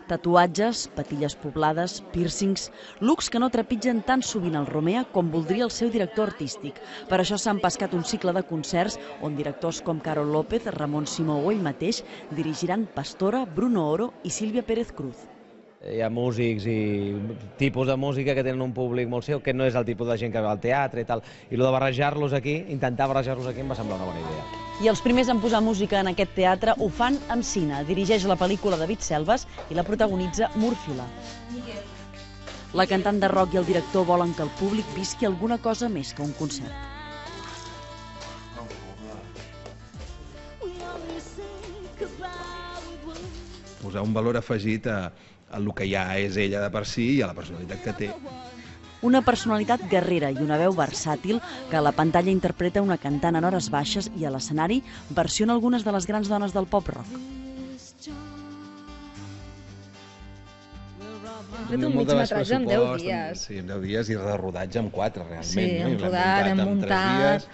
Tatuatges, patilles poblades, pírcings, looks que no trepitgen tan sovint el Romea com voldria el seu director artístic. Per això s'han pescat un cicle de concerts on directors com Carol López, Ramon Simó o ell mateix dirigiran Pastora, Bruno Oro i Sílvia Pérez Cruz. Hi ha músics i tipus de música que tenen un públic molt seu, que no és el tipus de gent que va al teatre i tal. I el de barrejar-los aquí, intentar barrejar-los aquí, em va semblar una bona idea. I els primers en posar música en aquest teatre ho fan amb Sina. Dirigeix la pel·lícula David Selves i la protagonitza Múrfila. La cantant de rock i el director volen que el públic visqui alguna cosa més que un concert. Posar un valor afegit a el que ja és ella de per si i a la personalitat que té. Una personalitat guerrera i una veu versàtil que a la pantalla interpreta una cantant en hores baixes i a l'escenari versiona algunes de les grans dones del pop-rock. Hem fet un mitjmetratge en 10 dies. Sí, en 10 dies i de rodatge en 4, realment. Sí, hem rodat, hem muntat.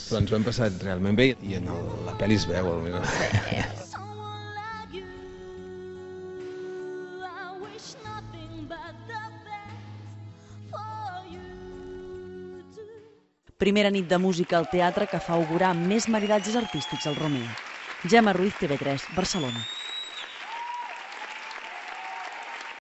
Però ens ho hem passat realment bé i en la pel·li es veu. Primera nit de música al teatre que fa augurar més maridatges artístics al Romea. Gemma Ruiz, TV3, Barcelona.